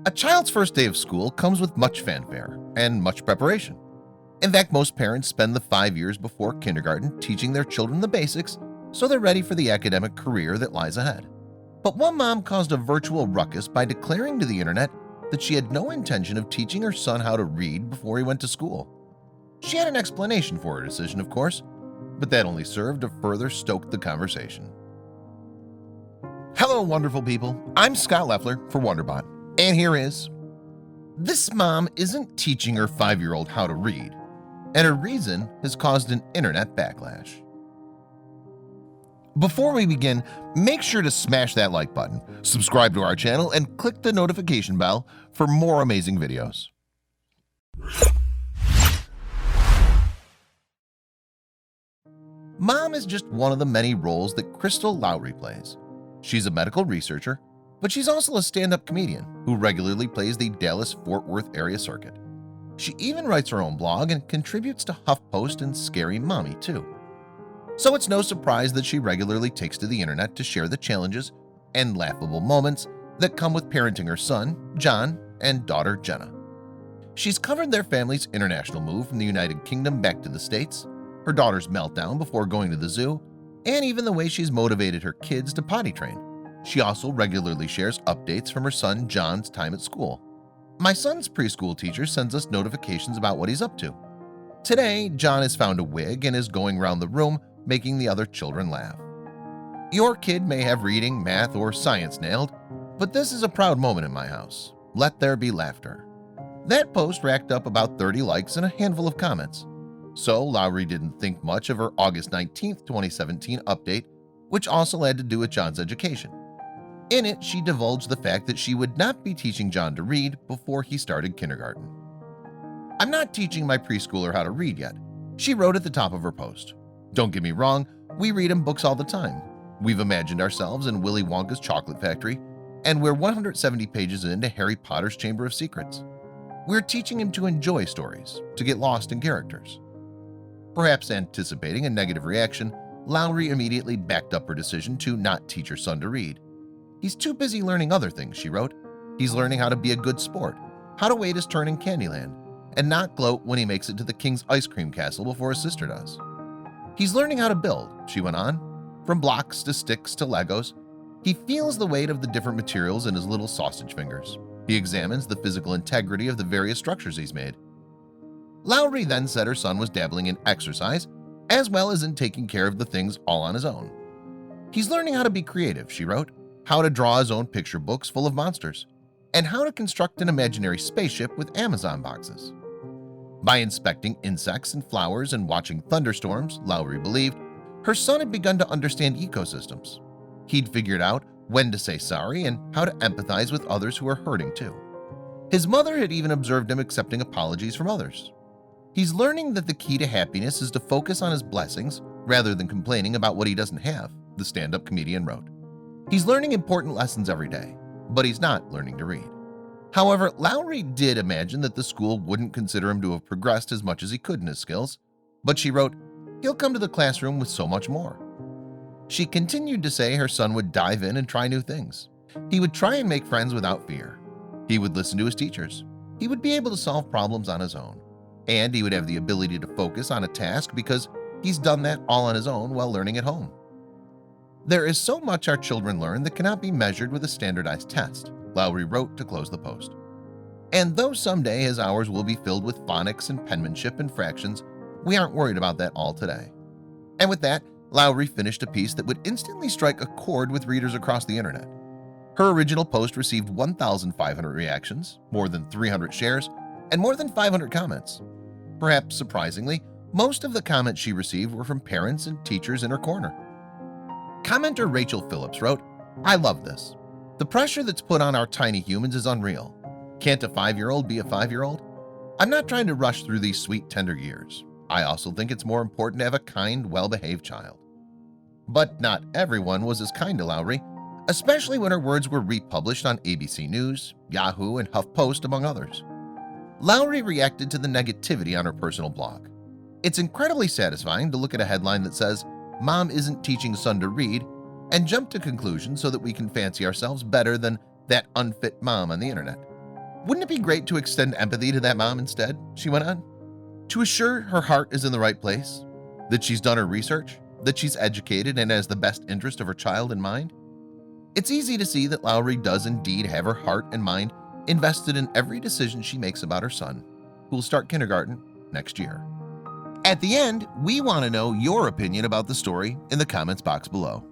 A child's first day of school comes with much fanfare and much preparation. In fact, most parents spend the 5 years before kindergarten teaching their children the basics so they're ready for the academic career that lies ahead. But one mom caused a virtual ruckus by declaring to the internet that she had no intention of teaching her son how to read before he went to school. She had an explanation for her decision, of course, but that only served to further stoke the conversation. Hello, wonderful people. I'm Scott Leffler for WonderBot, and here is: this mom isn't teaching her 5-year-old how to read, and her reason has caused an internet backlash. Before we begin, make sure to smash that like button, subscribe to our channel, and click the notification bell for more amazing videos. Mom is just one of the many roles that Crystal Lowry plays. She's a medical researcher, but she's also a stand-up comedian who regularly plays the Dallas-Fort Worth area circuit. She even writes her own blog and contributes to HuffPost and Scary Mommy too. So it's no surprise that she regularly takes to the internet to share the challenges and laughable moments that come with parenting her son, John, and daughter, Jenna. She's covered their family's international move from the United Kingdom back to the States, her daughter's meltdown before going to the zoo, and even the way she's motivated her kids to potty train. She also regularly shares updates from her son John's time at school. My son's preschool teacher sends us notifications about what he's up to. Today, John has found a wig and is going around the room making the other children laugh. Your kid may have reading, math, or science nailed, but this is a proud moment in my house. Let there be laughter. That post racked up about 30 likes and a handful of comments. So Lowry didn't think much of her August 19, 2017 update, which also had to do with John's education. In it, she divulged the fact that she would not be teaching John to read before he started kindergarten. "I'm not teaching my preschooler how to read yet," she wrote at the top of her post. "Don't get me wrong, we read him books all the time. We've imagined ourselves in Willy Wonka's chocolate factory, and we're 170 pages into Harry Potter's Chamber of Secrets. We're teaching him to enjoy stories, to get lost in characters." Perhaps anticipating a negative reaction, Lowry immediately backed up her decision to not teach her son to read. "He's too busy learning other things," she wrote. "He's learning how to be a good sport, how to wait his turn in Candyland, and not gloat when he makes it to the King's ice cream castle before his sister does. He's learning how to build," she went on, "from blocks to sticks to Legos. He feels the weight of the different materials in his little sausage fingers. He examines the physical integrity of the various structures he's made." Lowry then said her son was dabbling in exercise as well as in taking care of the things all on his own. "He's learning how to be creative," she wrote, "how to draw his own picture books full of monsters, and how to construct an imaginary spaceship with Amazon boxes." By inspecting insects and flowers and watching thunderstorms, Lowry believed, her son had begun to understand ecosystems. He'd figured out when to say sorry and how to empathize with others who are hurting too. His mother had even observed him accepting apologies from others. "He's learning that the key to happiness is to focus on his blessings rather than complaining about what he doesn't have," the stand-up comedian wrote. "He's learning important lessons every day, but he's not learning to read." However, Lowry did imagine that the school wouldn't consider him to have progressed as much as he could in his skills, but she wrote, "He'll come to the classroom with so much more." She continued to say her son would dive in and try new things. He would try and make friends without fear. He would listen to his teachers. He would be able to solve problems on his own. And he would have the ability to focus on a task because he's done that all on his own while learning at home. "There is so much our children learn that cannot be measured with a standardized test," Lowry wrote to close the post. "And though someday his hours will be filled with phonics and penmanship and fractions, we aren't worried about that all today." And with that, Lowry finished a piece that would instantly strike a chord with readers across the internet. Her original post received 1,500 reactions, more than 300 shares, and more than 500 comments. Perhaps surprisingly, most of the comments she received were from parents and teachers in her corner. Commenter Rachel Phillips wrote, "I love this. The pressure that's put on our tiny humans is unreal. Can't a 5-year-old be a 5-year-old? I'm not trying to rush through these sweet, tender years. I also think it's more important to have a kind, well-behaved child." But not everyone was as kind to Lowry, especially when her words were republished on ABC News, Yahoo, and HuffPost, among others. Lowry reacted to the negativity on her personal blog. "It's incredibly satisfying to look at a headline that says, 'Mom isn't teaching son to read,' and jump to conclusions so that we can fancy ourselves better than that unfit mom on the internet. Wouldn't it be great to extend empathy to that mom instead?" she went on. "To assure her heart is in the right place, that she's done her research, that she's educated and has the best interest of her child in mind." It's easy to see that Lowry does indeed have her heart and mind invested in every decision she makes about her son, who will start kindergarten next year. At the end, we want to know your opinion about the story in the comments box below.